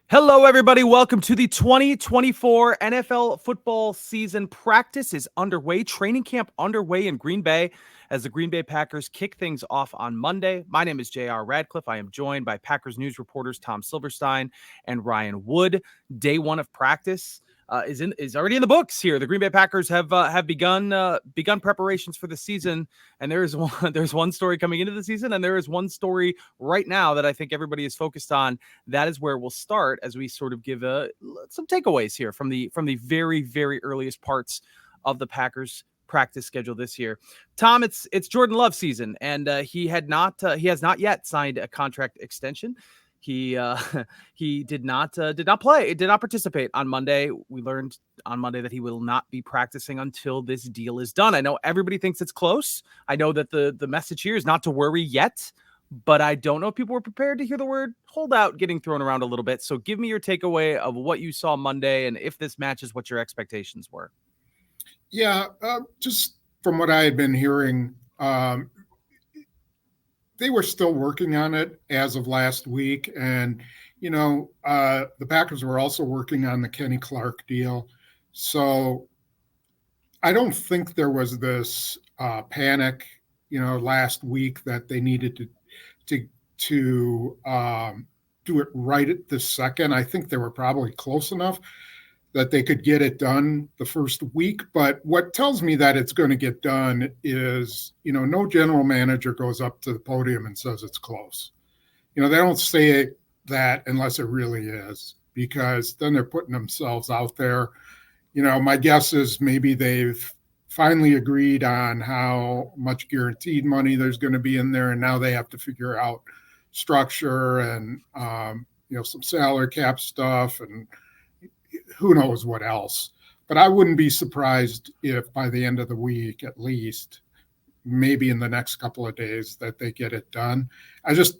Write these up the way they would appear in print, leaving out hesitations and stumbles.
Hello, everybody. Welcome to the 2024 NFL football season. Practice is underway. Training camp underway in Green Bay as the Green Bay Packers kick things off on Monday. My name is JR Radcliffe. I am joined by Packers news reporters Tom Silverstein and Ryan Wood. Day one of practice is already in the books here. The Green Bay Packers have begun preparations for the season, and there's one story coming into the season, and there is one story right now that I think everybody is focused on. That is where we'll start as we sort of give some takeaways here from the very, very earliest parts of the Packers practice schedule this year. Tom, it's Jordan Love season, and he has not yet signed a contract extension. He did not participate on Monday. We learned on Monday that he will not be practicing until this deal is done. I know everybody thinks it's close. I know that the message here is not to worry yet, but I don't know if people were prepared to hear the word holdout getting thrown around a little bit. So give me your takeaway of what you saw Monday and if this matches what your expectations were. Yeah, just from what I had been hearing, they were still working on it as of last week. And, the Packers were also working on the Kenny Clark deal. So I don't think there was this panic, last week that they needed to do it right at this second. I think they were probably close enough that they could get it done the first week. But what tells me that it's going to get done is, no general manager goes up to the podium and says it's close. They don't say that unless it really is, because then they're putting themselves out there. My guess is maybe they've finally agreed on how much guaranteed money there's going to be in there, and now they have to figure out structure and, some salary cap stuff and who knows what else. But I wouldn't be surprised if by the end of the week, at least, maybe in the next couple of days, that they get it done. I just,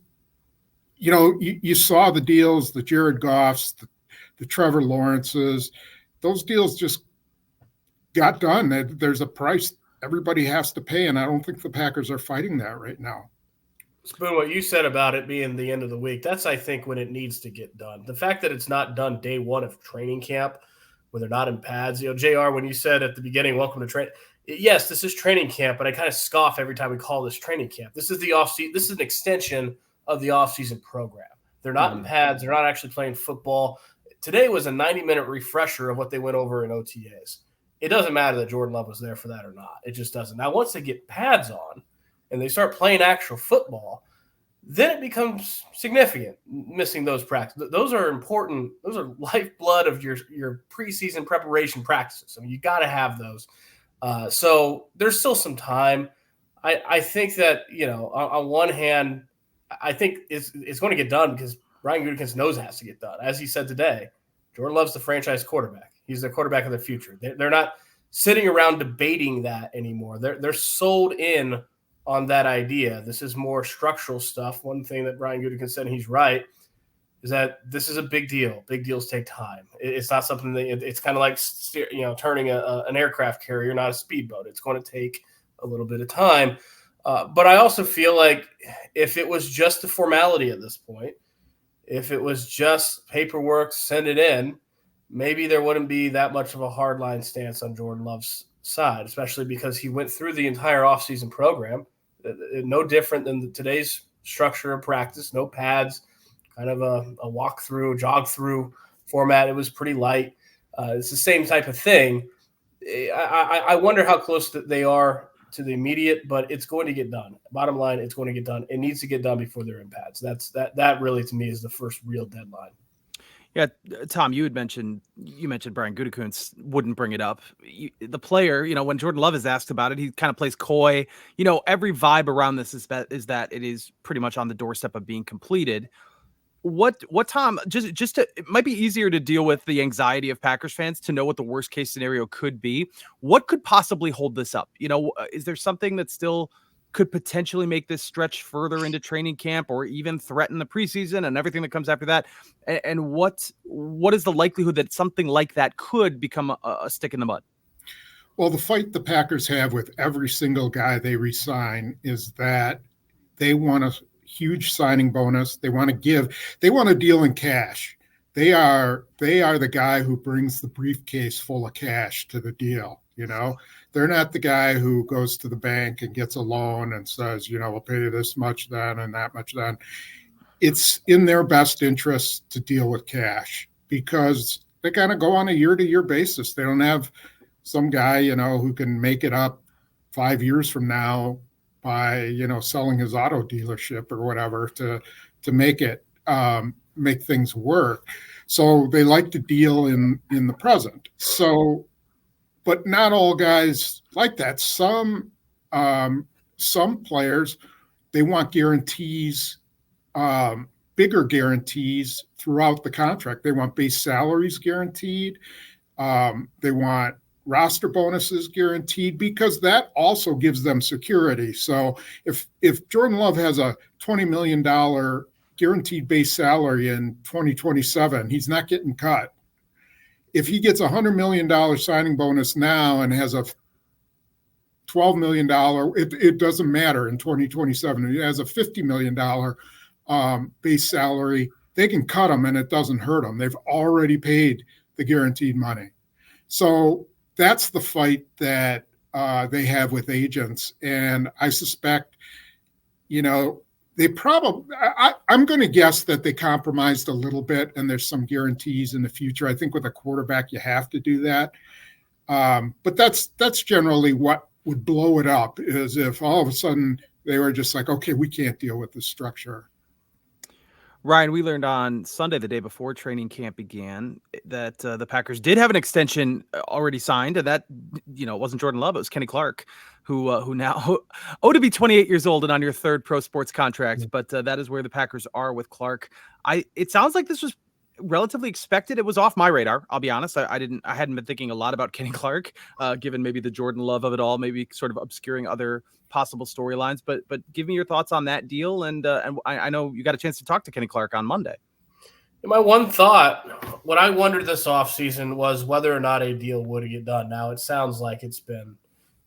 you saw the deals, the Jared Goffs, the Trevor Lawrences, those deals just got done. There's a price everybody has to pay, and I don't think the Packers are fighting that right now. Spoon, what you said about it being the end of the week, that's, I think, when it needs to get done. The fact that it's not done day one of training camp, when they're not in pads. JR, when you said at the beginning, welcome to training, yes, this is training camp, but I kind of scoff every time we call this training camp. This is the offseason. This is an extension of the offseason program. They're not in pads. They're not actually playing football. Today was a 90-minute refresher of what they went over in OTAs. It doesn't matter that Jordan Love was there for that or not. It just doesn't. Now, once they get pads on, and they start playing actual football, then it becomes significant, missing those practices. Those are important. Those are lifeblood of your preseason preparation practices. I mean, you got to have those. So there's still some time. I think that, on one hand, I think it's going to get done because Ryan Gutekunst knows it has to get done. As he said today, Jordan Love's the franchise quarterback. He's the quarterback of the future. They're not sitting around debating that anymore. They're sold in on that idea. This is more structural stuff. One thing that Ryan Gutekunst said, and he's right, is that this is a big deal. Big deals take time. It's not something that it's kind of like turning an aircraft carrier, not a speedboat. It's going to take a little bit of time. But I also feel like if it was just a formality at this point, if it was just paperwork, send it in, maybe there wouldn't be that much of a hardline stance on Jordan Love's side, especially because he went through the entire offseason program. No different than today's structure of practice, no pads, kind of a walk-through, jog-through format. It was pretty light. It's the same type of thing. I wonder how close that they are to the immediate, but it's going to get done. Bottom line, it's going to get done. It needs to get done before they're in pads. That really, to me, is the first real deadline. Yeah, Tom, you mentioned Brian Gutekunst wouldn't bring it up. The player, when Jordan Love is asked about it, he kind of plays coy. Every vibe around this is that it is pretty much on the doorstep of being completed. What Tom, it might be easier to deal with the anxiety of Packers fans to know what the worst case scenario could be. What could possibly hold this up? Is there something that still could potentially make this stretch further into training camp or even threaten the preseason and everything that comes after that? And what is the likelihood that something like that could become a stick in the mud? Well, the fight the Packers have with every single guy they re-sign is that they want a huge signing bonus. They want to deal in cash. they are the guy who brings the briefcase full of cash to the deal. They're not the guy who goes to the bank and gets a loan and says, we'll pay you this much then and that much then. It's in their best interest to deal with cash because they kind of go on a year-to-year basis. They don't have some guy, who can make it up 5 years from now by, selling his auto dealership or whatever to make it make things work. So they like to deal in the present. So, but not all guys like that. Some players, they want guarantees, bigger guarantees throughout the contract. They want base salaries guaranteed. They want roster bonuses guaranteed because that also gives them security. So if Jordan Love has a $20 million guaranteed base salary in 2027, he's not getting cut. If he gets a $100 million signing bonus now and has a $12 million, it doesn't matter in 2027. He has a $50 million base salary, they can cut him and it doesn't hurt them. They've already paid the guaranteed money. So that's the fight that they have with agents. And I suspect, they probably, I'm going to guess that they compromised a little bit and there's some guarantees in the future. I think with a quarterback, you have to do that. But that's generally what would blow it up, is if all of a sudden they were just like, okay, we can't deal with this structure. Ryan, we learned on Sunday, the day before training camp began, that the Packers did have an extension already signed, and that, it wasn't Jordan Love, it was Kenny Clark, who now to be 28 years old and on your third pro sports contract. But that is where the Packers are with Clark. It sounds like this was relatively expected. It was off my radar, I'll be honest. I hadn't been thinking a lot about Kenny Clark, given maybe the Jordan Love of it all, maybe sort of obscuring other possible storylines. But give me your thoughts on that deal. And I know you got a chance to talk to Kenny Clark on Monday. My one thought, what I wondered this offseason was whether or not a deal would get done. Now, it sounds like it's been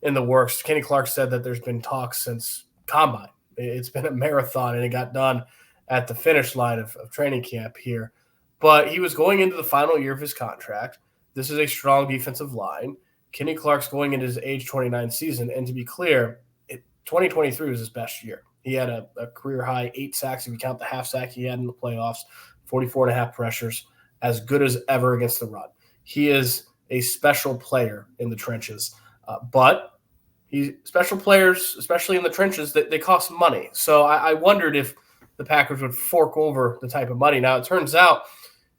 in the works. Kenny Clark said that there's been talks since Combine. It's been a marathon, and it got done at the finish line of training camp here. But he was going into the final year of his contract. This is a strong defensive line. Kenny Clark's going into his age 29 season. And to be clear, 2023 was his best year. He had a career high 8 sacks, if you count the half sack he had in the playoffs, 44.5 pressures, as good as ever against the run. He is a special player in the trenches. But special players, especially in the trenches, that they cost money. So I wondered if the Packers would fork over the type of money. Now, it turns out,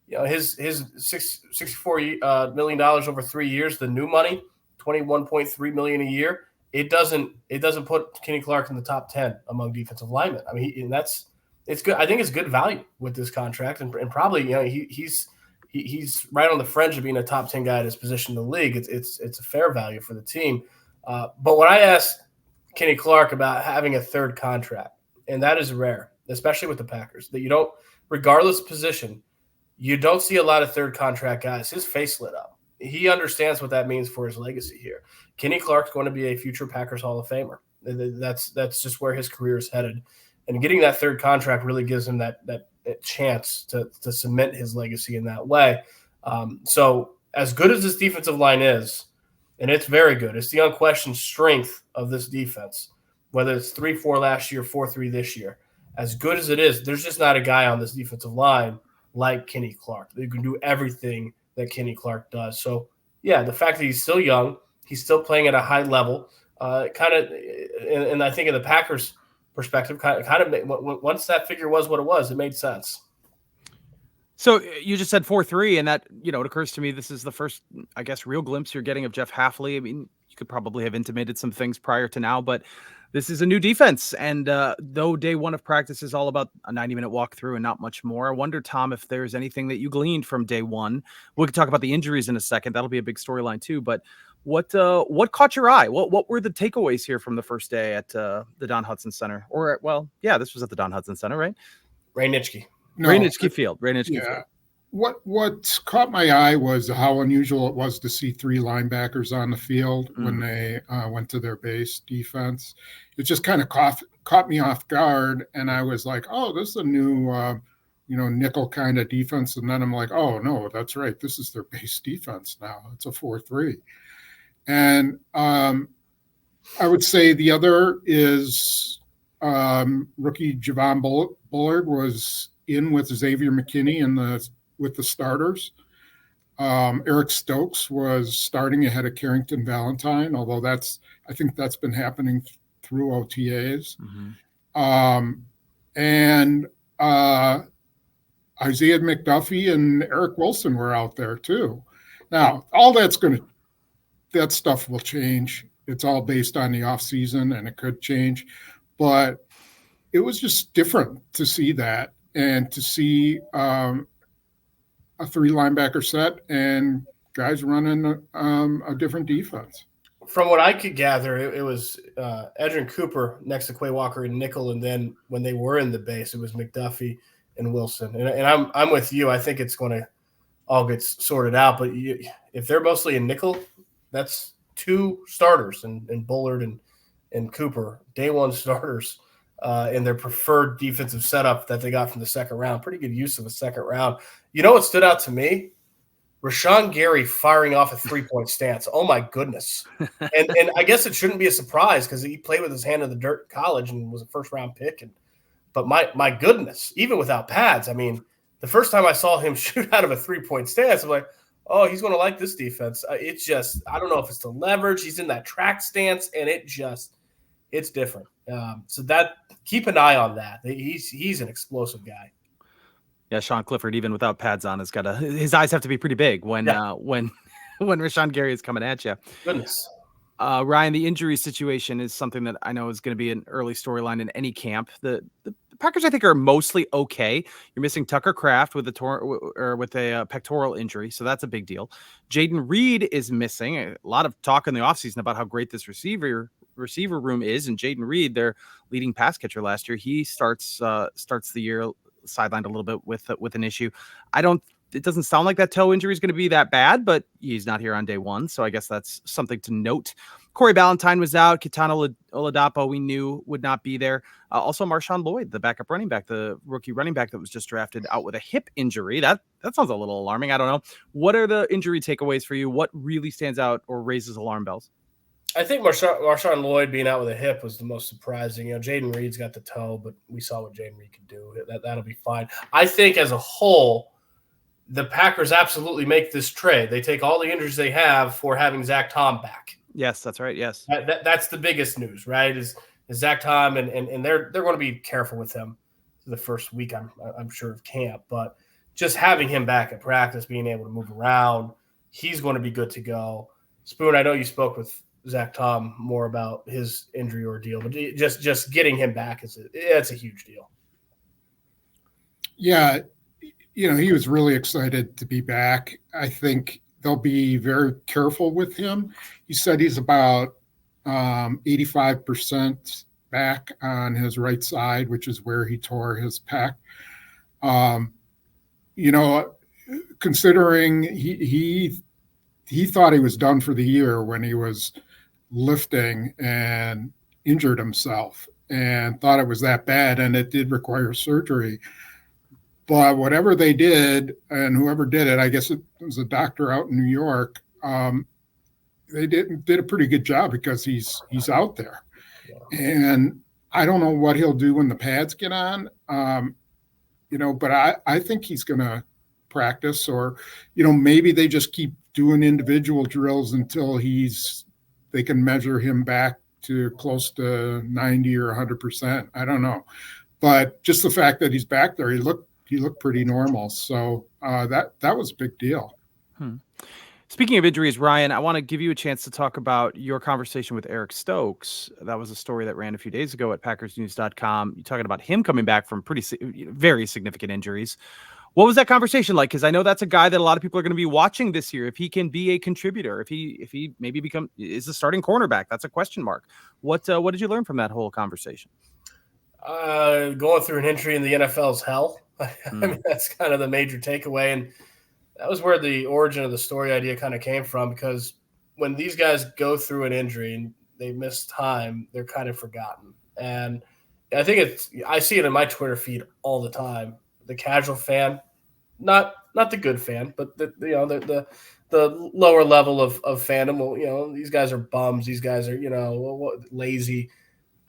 his $64 million over 3 years, the new money, $21.3 million a year. It doesn't put Kenny Clark in the top 10 among defensive linemen. I mean, it's good. I think it's good value with this contract, and probably he's right on the fringe of being a top 10 guy at his position in the league. It's a fair value for the team. But when I asked Kenny Clark about having a third contract, and that is rare, especially with the Packers, that you don't, regardless of position, you don't see a lot of third contract guys. His face lit up. He understands what that means for his legacy here. Kenny Clark's going to be a future Packers Hall of Famer. That's just where his career is headed. And getting that third contract really gives him that chance to cement his legacy in that way. So as good as this defensive line is, and it's very good, it's the unquestioned strength of this defense, whether it's 3-4 last year, 4-3 this year. As good as it is, there's just not a guy on this defensive line like Kenny Clark. They can do everything that Kenny Clark does. So, yeah, the fact that he's still young, he's still playing at a high level, and I think in the Packers' perspective, once that figure was what it was, it made sense. So you just said 4-3, and that, it occurs to me this is the first, I guess, real glimpse you're getting of Jeff Hafley. I mean, you could probably have intimated some things prior to now, but this is a new defense. And though day one of practice is all about a 90-minute walkthrough and not much more, I wonder, Tom, if there's anything that you gleaned from day one. We could talk about the injuries in a second. That'll be a big storyline too. But what caught your eye? What were the takeaways here from the first day at the Don Hudson Center? This was at the Don Hudson Center, right? Ray Nitschke. Ray Nitschke Field. What caught my eye was how unusual it was to see 3 linebackers on the field when they went to their base defense. It just kind of caught me off guard, and I was like, "Oh, this is a new nickel kind of defense. And then I'm like, oh, no, that's right. This is their base defense now. It's a 4-3. And I would say the other is rookie Javon Bullard was in with Xavier McKinney with the starters. Eric Stokes was starting ahead of Carrington Valentine, although I think that's been happening through OTAs. Mm-hmm. And Isaiah McDuffie and Eric Wilson were out there too. Now, all that stuff will change. It's all based on the off season, and it could change. But it was just different to see that and to see a 3-linebacker set and guys running a different defense. From what I could gather, it was Edgerrin Cooper next to Quay Walker and nickel, and then when they were in the base, it was McDuffie and Wilson. And I'm with you. I think it's going to all get sorted out. But if they're mostly in nickel, that's 2 starters and Bullard and Cooper, day one starters in their preferred defensive setup that they got from the second round. Pretty good use of a second round. You know what stood out to me? Rashawn Gary firing off a 3-point stance. Oh, my goodness. And I guess it shouldn't be a surprise because he played with his hand in the dirt in college and was a first-round pick. But my goodness, even without pads, I mean, the first time I saw him shoot out of a 3-point stance, I'm like, oh, he's going to like this defense. It's just, I don't know if it's the leverage. He's in that track stance, and it's different. So that, keep an eye on that. He's an explosive guy. Yeah, Sean Clifford, even without pads on, his eyes have to be pretty big when Rashawn Gary is coming at you. Goodness. Ryan, the injury situation is something that I know is going to be an early storyline in any camp. The Packers, I think, are mostly okay. You're missing Tucker Kraft with a pectoral injury, so that's a big deal. Jaden Reed is missing. A lot of talk in the offseason about how great this receiver room is, and Jaden Reed, their leading pass catcher last year, he starts the year sidelined a little bit with an issue. It doesn't sound like that toe injury is going to be that bad, but he's not here on day one, so I guess that's something to note. Corey Ballantyne was out. Kitana Oladapo we knew would not be there. Also, Marshawn Lloyd, the backup running back, the rookie running back that was just drafted, out with a hip injury. That sounds a little alarming. I don't know. What are the injury takeaways for you? What really stands out or raises alarm bells? I think Marshawn Lloyd being out with a hip was the most surprising. Jaden Reed's got the toe, but we saw what Jaden Reed could do. That'll be fine. I think as a whole, the Packers absolutely make this trade. They take all the injuries they have for having Zach Tom back. Yes, that's right. Yes. That's the biggest news, right? Is Zach Tom, and they're going to be careful with him the first week, I'm sure, of camp. But just having him back at practice, being able to move around, he's going to be good to go. Spoon, I know you spoke with Zach Tom more about his injury ordeal, but just getting him back it's a huge deal. Yeah, he was really excited to be back. I think they'll be very careful with him. He said he's about 85% back on his right side, which is where he tore his pec. Considering he thought he was done for the year when he was lifting and injured himself and thought it was that bad, and it did require surgery. But whatever they did, and whoever did it, I guess it was a doctor out in New York, they did a pretty good job because he's out there. And I don't know what he'll do when the pads get on, but I think he's going to practice, or, maybe they just keep doing individual drills until they can measure him back to close to 90 or 100%. I don't know. But just the fact that he's back there, he looked pretty normal. So that was a big deal. Speaking of injuries, Ryan, I want to give you a chance to talk about your conversation with Eric Stokes. That was a story that ran a few days ago at PackersNews.com. You're talking about him coming back from very significant injuries. What was that conversation like? Because I know that's a guy that a lot of people are going to be watching this year. If he can be a contributor, if he maybe is a starting cornerback, that's a question mark. What did you learn from that whole conversation? Going through an injury in the NFL is hell. I mean, that's kind of the major takeaway. And that was where the origin of the story idea kind of came from, because when these guys go through an injury and they miss time, they're kind of forgotten. And I think I see it in my Twitter feed all the time. the casual fan, not the good fan, but the lower level of fandom. Well, these guys are bums. These guys are lazy,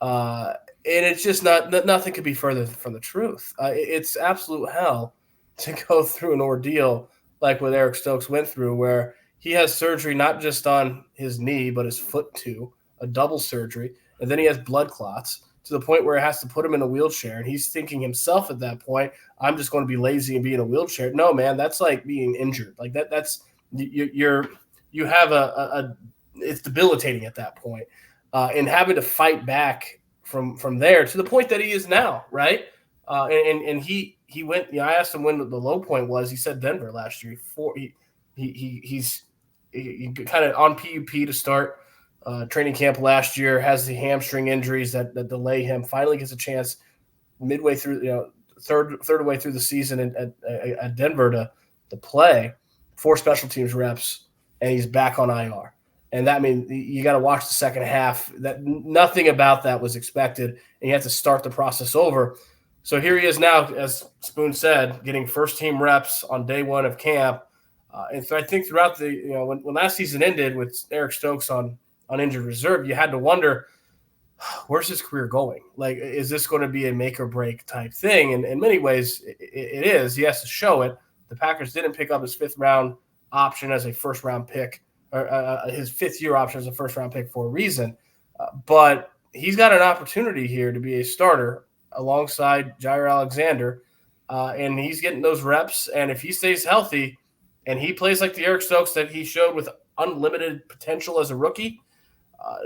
and it's just nothing could be further from the truth. It's absolute hell to go through an ordeal like what Eric Stokes went through, where he has surgery not just on his knee but his foot too, a double surgery, and then he has blood clots to the point where it has to put him in a wheelchair. And he's thinking himself at that point, I'm just going to be lazy and be in a wheelchair. No, man, that's like being injured. Like that's you have it's debilitating at that point. And having to fight back from there to the point that he is now, right? And he went. I asked him when the low point was. He said Denver last year. He's kind of on PUP to start training camp last year. Has the hamstring injuries that delay him. Finally gets a chance midway through, third way through the season at Denver to play 4 special teams reps, and he's back on IR. And that means you got to watch the second half. That nothing about that was expected, and you have to start the process over. So here he is now, as Spoon said, getting first-team reps on day one of camp. And so I think throughout when last season ended with Eric Stokes on injured reserve, you had to wonder, where's his career going? Like, is this going to be a make-or-break type thing? And in many ways, it is. He has to show it. The Packers didn't pick up his 5th-round option as a first-round pick, or his 5th-year option as a first-round pick for a reason. But he's got an opportunity here to be a starter alongside Jair Alexander, and he's getting those reps. And if he stays healthy and he plays like the Eric Stokes that he showed with unlimited potential as a rookie,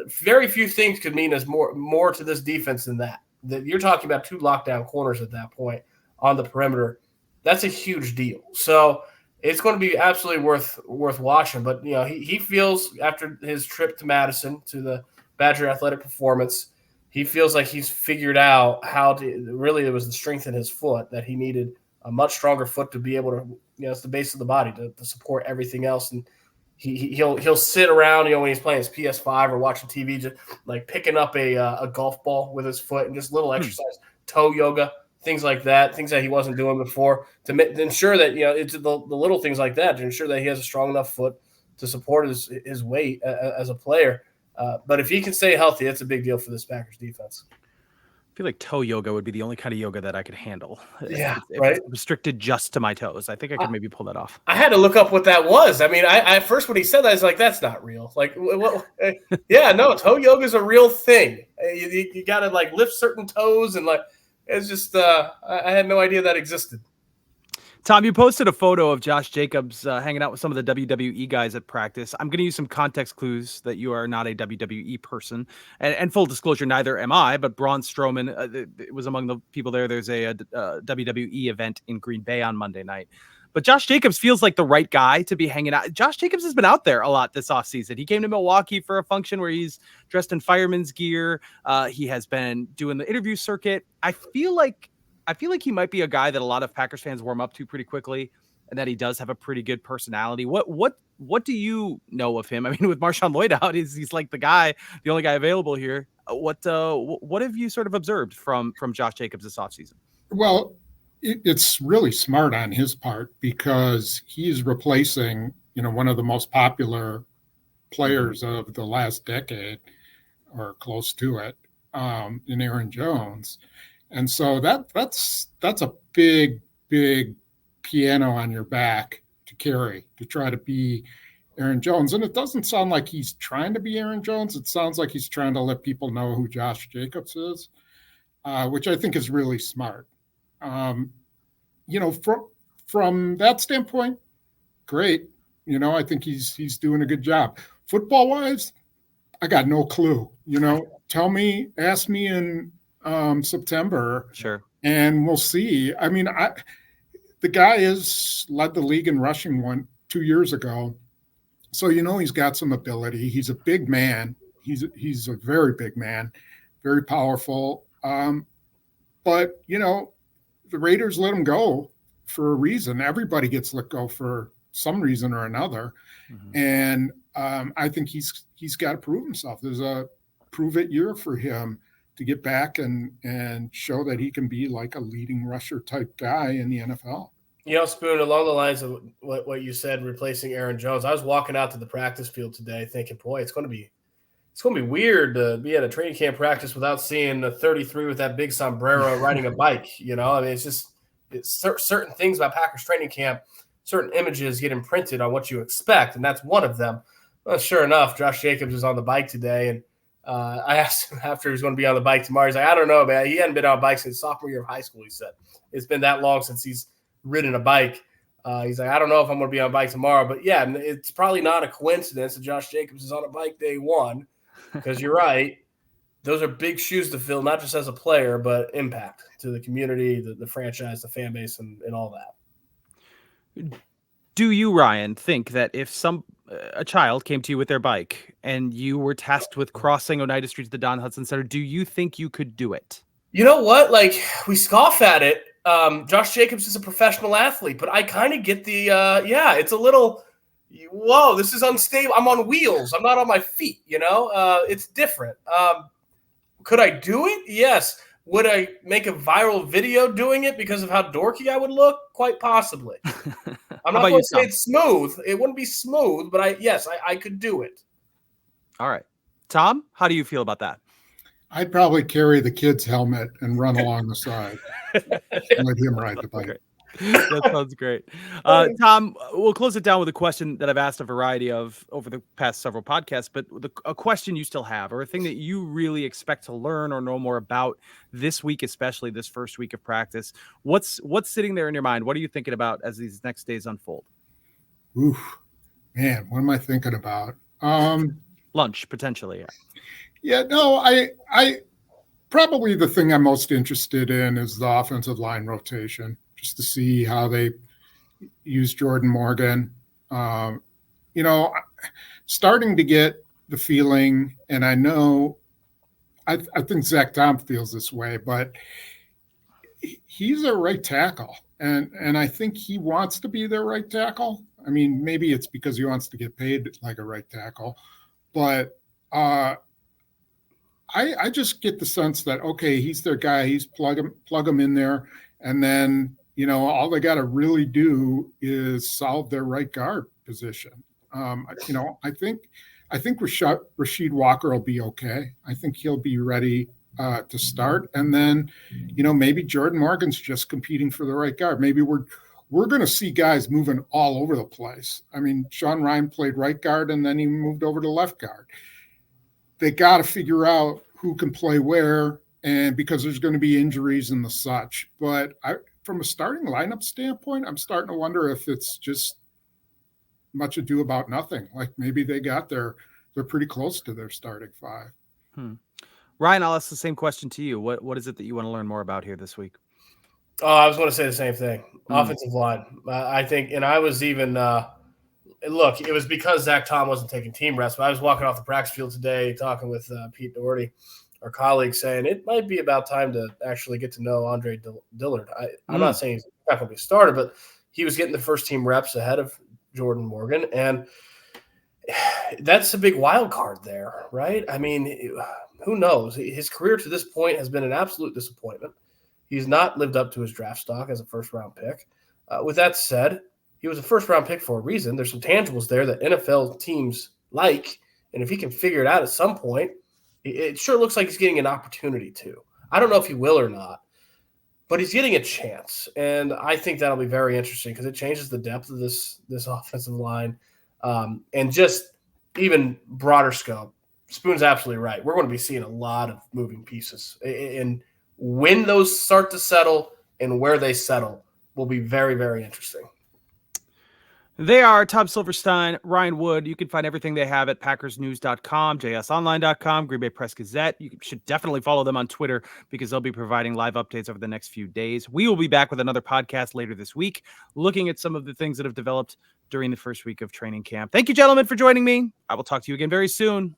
very few things could mean as more to this defense than that. That you're talking about 2 lockdown corners at that point on the perimeter. That's a huge deal. So it's going to be absolutely worth watching. But he feels, after his trip to Madison to the Badger Athletic Performance, he feels like he's figured out how to really, it was the strength in his foot that he needed a much stronger foot to be able to, it's the base of the body to support everything else. And he'll sit around, when he's playing his PS5 or watching TV, just like picking up a golf ball with his foot and just little exercise, toe yoga, things like that, things that he wasn't doing before to ensure that, it's the little things like that to ensure that he has a strong enough foot to support his weight as a player. But if he can stay healthy, that's a big deal for this Packers defense. I feel like toe yoga would be the only kind of yoga that I could handle. Yeah, if right. It's restricted just to my toes. I think I could maybe pull that off. I had to look up what that was. I mean, I at first when he said that, I was like, that's not real. Like, yeah, no, toe yoga is a real thing. You got to like lift certain toes and like, it's just, I had no idea that existed. Tom, you posted a photo of Josh Jacobs hanging out with some of the WWE guys at practice. I'm going to use some context clues that you are not a WWE person. And full disclosure, neither am I, but Braun Strowman was among the people there. There's a WWE event in Green Bay on Monday night. But Josh Jacobs feels like the right guy to be hanging out. Josh Jacobs has been out there a lot this offseason. He came to Milwaukee for a function where he's dressed in fireman's gear. He has been doing the interview circuit. I feel like he might be a guy that a lot of Packers fans warm up to pretty quickly, and that he does have a pretty good personality. What do you know of him? I mean, with Marshawn Lloyd out, he's like the only guy available here. What have you sort of observed from Josh Jacobs this offseason? Well, it's really smart on his part because he's replacing, one of the most popular players of the last decade or close to it, in Aaron Jones. And so that's a big piano on your back to carry, to try to be Aaron Jones. And it doesn't sound like he's trying to be Aaron Jones. It sounds like he's trying to let people know who Josh Jacobs is, which I think is really smart. From that standpoint, great. I think he's doing a good job. Football-wise, I got no clue. Ask me in September. Sure. And we'll see. I mean, the guy has led the league in rushing 2 years ago. So, he's got some ability. He's a big man. He's a very big man, very powerful. But, the Raiders let him go for a reason. Everybody gets let go for some reason or another. Mm-hmm. And I think he's got to prove himself. There's a prove it year for him get back and show that he can be like a leading rusher type guy in the NFL. Spoon, along the lines of what you said, replacing Aaron Jones, I was walking out to the practice field today thinking, boy, it's going to be weird to be at a training camp practice without seeing a 33 with that big sombrero riding a bike. I mean, it's certain things about Packers training camp, certain images get imprinted on what you expect, and that's one of them. Well, sure enough, Josh Jacobs was on the bike today, and I asked him after he was going to be on the bike tomorrow. He's like, I don't know, man. He hadn't been on a bike since sophomore year of high school, he said. It's been that long since he's ridden a bike. He's like, I don't know if I'm going to be on a bike tomorrow. But, yeah, it's probably not a coincidence that Josh Jacobs is on a bike day one, because you're right. Those are big shoes to fill, not just as a player, but impact to the community, the franchise, the fan base, and all that. Do you, Ryan, think that if a child came to you with their bike and you were tasked with crossing Oneida Street to the Don Hudson Center, do you think you could do it? You know what? Like, we scoff at it. Josh Jacobs is a professional athlete, but I kind of get the, it's a little, whoa, this is unstable. I'm on wheels. I'm not on my feet, it's different. Could I do it? Yes. Would I make a viral video doing it because of how dorky I would look? Quite possibly. I'm not going to say it's smooth. It wouldn't be smooth, but I could do it. All right. Tom, how do you feel about that? I'd probably carry the kid's helmet and run along the side and let him ride the bike. That sounds great. Tom, we'll close it down with a question that I've asked a variety of over the past several podcasts, but a question you still have, or a thing that you really expect to learn or know more about this week, especially this first week of practice. What's sitting there in your mind? What are you thinking about as these next days unfold? Oof, man, what am I thinking about? Lunch, potentially. Yeah, no, I probably the thing I'm most interested in is the offensive line rotation, just to see how they use Jordan Morgan. Starting to get the feeling, and I know, I think Zach Tom feels this way, but he's a right tackle, and I think he wants to be their right tackle. I mean, maybe it's because he wants to get paid like a right tackle, but I just get the sense that, okay, he's their guy. He's plug him in there. And then, all they got to really do is solve their right guard position. I think Rasheed Walker will be okay. I think he'll be ready to start. And then, maybe Jordan Morgan's just competing for the right guard. Maybe we're going to see guys moving all over the place. I mean, Sean Ryan played right guard and then he moved over to left guard. They got to figure out who can play where, and because there's going to be injuries and the such. But from a starting lineup standpoint, I'm starting to wonder if it's just much ado about nothing. Like maybe they're pretty close to their starting five. Ryan, I'll ask the same question to you. What is it that you want to learn more about here this week? Oh, I was going to say the same thing. Offensive line. I think, and I was even look, it was because Zach Tom wasn't taking team reps, but I was walking off the practice field today talking with Pete Doherty, our colleague, saying it might be about time to actually get to know Andre Dillard. I'm not saying he's not going to be a starter, but he was getting the first team reps ahead of Jordan Morgan, and that's a big wild card there, right? I mean, who knows? His career to this point has been an absolute disappointment. He's not lived up to his draft stock as a first-round pick. With that said, he was a first-round pick for a reason. There's some tangibles there that NFL teams like, and if he can figure it out at some point, it sure looks like he's getting an opportunity to. I don't know if he will or not, but he's getting a chance, and I think that'll be very interesting because it changes the depth of this offensive line, and just even broader scope. Spoon's absolutely right. We're going to be seeing a lot of moving pieces, and when those start to settle and where they settle will be very, very interesting. They are Tom Silverstein, Ryan Wood. You can find everything they have at packersnews.com, jsonline.com, Green Bay Press Gazette. You should definitely follow them on Twitter because they'll be providing live updates over the next few days. We will be back with another podcast later this week, looking at some of the things that have developed during the first week of training camp. Thank you, gentlemen, for joining me. I will talk to you again very soon.